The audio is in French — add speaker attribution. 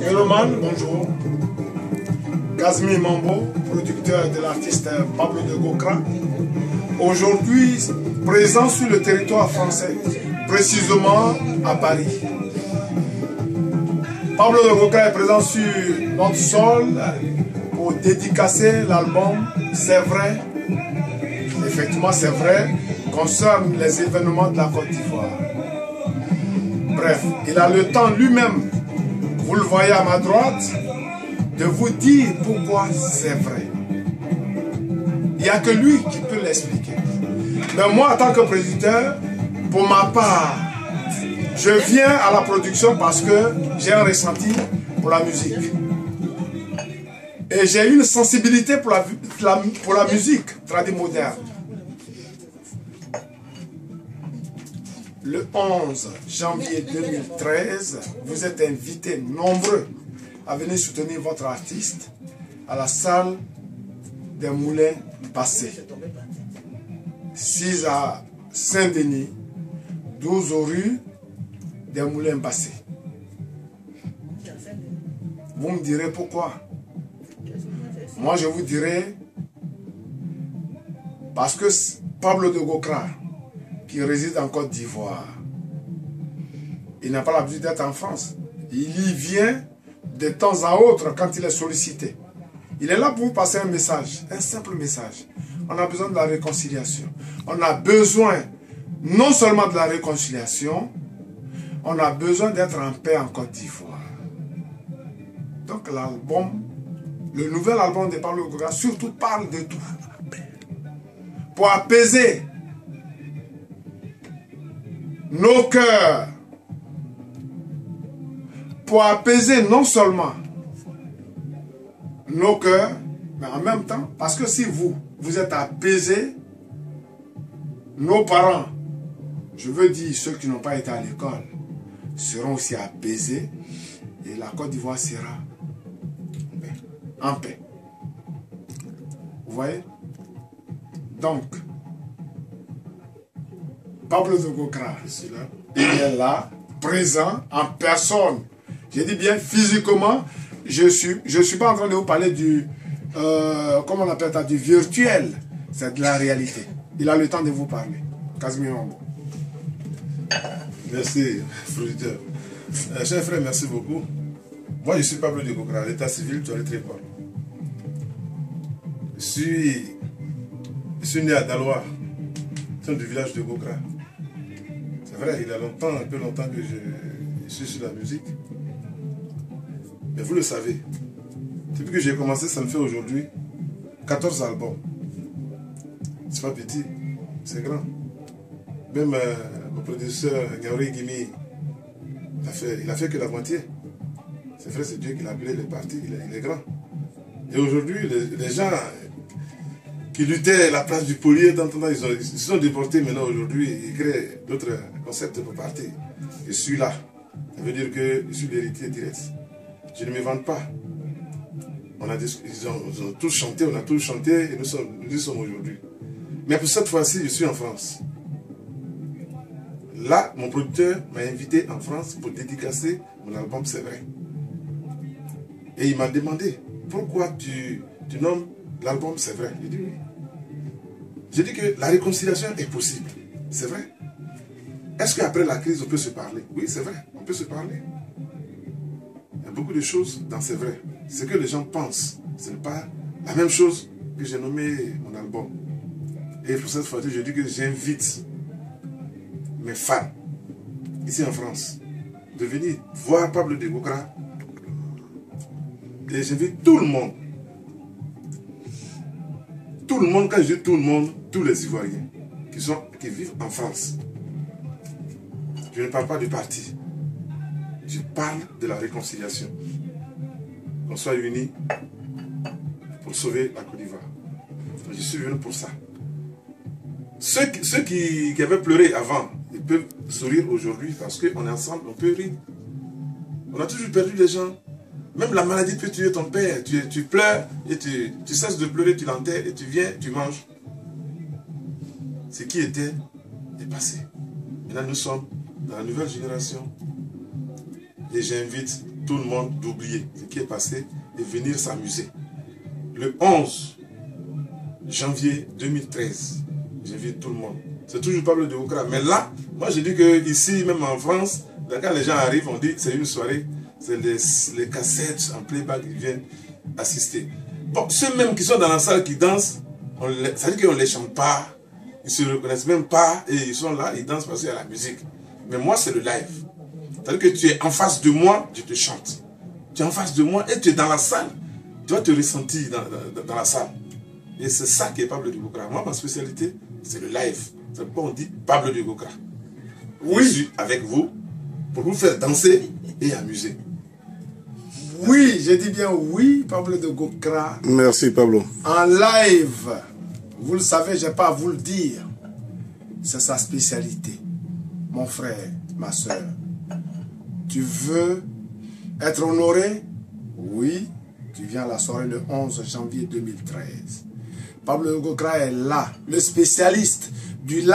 Speaker 1: Helloman, bonjour. Kazmi Mambo, producteur de l'artiste Pablo de Gokra. Aujourd'hui, présent sur le territoire français, précisément à Paris. Pablo de Gokra est présent sur notre sol pour dédicacer l'album C'est vrai. Effectivement, c'est vrai, concerne les événements de la Côte d'Ivoire. Bref, il a le temps lui-même, vous le voyez à ma droite, de vous dire pourquoi c'est vrai. Il n'y a que lui qui peut l'expliquer. Mais moi, en tant que producteur, pour ma part, je viens à la production parce que j'ai un ressenti pour la musique. Et j'ai une sensibilité pour la musique traditionnelle moderne. Le 11 janvier 2013, vous êtes invités nombreux à venir soutenir votre artiste à la salle des Moulins Bassé. 6 à Saint-Denis, 12 rue des Moulins Bassé. Vous me direz pourquoi? Moi, je vous dirai parce que Pablo de Gokra, qui réside en Côte d'Ivoire, il n'a pas l'habitude d'être en France. Il y vient de temps à autre quand il est sollicité. Il est là pour vous passer un message, un simple message. On a besoin de la réconciliation. On a besoin non seulement de la réconciliation, on a besoin d'être en paix en Côte d'Ivoire. Donc l'album, le nouvel album de Pablo de Gokra surtout parle de tout. Pour apaiser nos cœurs, pour apaiser non seulement nos cœurs, mais en même temps, parce que si vous êtes apaisés, nos parents, je veux dire ceux qui n'ont pas été à l'école, seront aussi apaisés et la Côte d'Ivoire sera en paix. Vous voyez? Donc, Pablo de Gokra, il est là, présent, en personne. Je dis bien physiquement, je suis pas en train de vous parler du, comment on appelle ça, du virtuel. C'est de la réalité. Il a le temps de vous parler. Kazmi Mambo.
Speaker 2: Merci, producteur. Cher frère, merci beaucoup. Moi, je suis Pablo de Gokra, l'état civil, tu as le tréport. Je suis né à Daloa, du village de Gokra. C'est vrai, il y a longtemps, un peu longtemps que je suis sur la musique. Mais vous le savez, depuis que j'ai commencé, ça me fait aujourd'hui 14 albums. C'est pas petit, c'est grand. Même mon producteur, Ngauri Gimi, il a fait que la moitié. C'est vrai, c'est Dieu qui l'a appelé, il est parti, il est grand. Et aujourd'hui, les gens qui luttaient la place du polier, ils se sont déportés maintenant aujourd'hui, ils créent d'autres concepts pour partir. Je suis là. Ça veut dire que je suis l'héritier direct. Je ne me vante pas. Ils ont tous chanté, on a tous chanté et nous sommes aujourd'hui. Mais pour cette fois-ci, je suis en France. Là, mon producteur m'a invité en France pour dédicacer mon album C'est vrai. Et il m'a demandé, pourquoi tu nommes l'album C'est vrai? J'ai dit oui. J'ai dit que la réconciliation est possible. C'est vrai. Est-ce qu'après la crise, on peut se parler? Oui, c'est vrai, on peut se parler. Il y a beaucoup de choses dans C'est vrai. Ce que les gens pensent, ce n'est pas la même chose que j'ai nommé mon album. Et pour cette fois-ci, je dis que j'invite mes fans, ici en France, de venir voir Pablo de Gokra. Et j'invite tout le monde. Tout le monde, quand je dis tout le monde, tous les Ivoiriens qui vivent en France. Je ne parle pas du parti. Je parle de la réconciliation. Qu'on soit unis pour sauver la Côte d'Ivoire. Je suis venu pour ça. Ceux qui avaient pleuré avant, ils peuvent sourire aujourd'hui parce qu'on est ensemble, on peut rire. On a toujours perdu des gens. Même la maladie peut tuer ton père. Tu pleures et tu cesses de pleurer, tu l'enterres et tu viens, tu manges. Ce qui était est passé. Maintenant, nous sommes dans la nouvelle génération. Et j'invite tout le monde d'oublier ce qui est passé et venir s'amuser. Le 11 janvier 2013, j'invite tout le monde. C'est toujours Pablo de Gokra. Mais là, moi je dis que ici, même en France, quand les gens arrivent, on dit c'est une soirée, c'est les cassettes en playback qui viennent assister. Bon, ceux même qui sont dans la salle qui dansent, ça veut dire qu'on ne les chante pas, ils ne se reconnaissent même pas, et ils sont là, ils dansent parce qu'il y a la musique. Mais moi, c'est le live. C'est-à-dire que tu es en face de moi, je te chante. Tu es en face de moi et tu es dans la salle. Tu vas te ressentir dans la salle. Et c'est ça qui est Pablo de Gokra. Moi, ma spécialité, c'est le live. C'est pourquoi on dit Pablo de Gokra. Oui. Je suis avec vous pour vous faire danser et amuser.
Speaker 1: Oui, je dis bien oui, Pablo de Gokra.
Speaker 2: Merci, Pablo.
Speaker 1: En live, vous le savez, je n'ai pas à vous le dire. C'est sa spécialité. Mon frère, ma soeur. Tu veux être honoré? Oui, tu viens à la soirée le 11 janvier 2013. Pablo de Gokra est là, le spécialiste du live.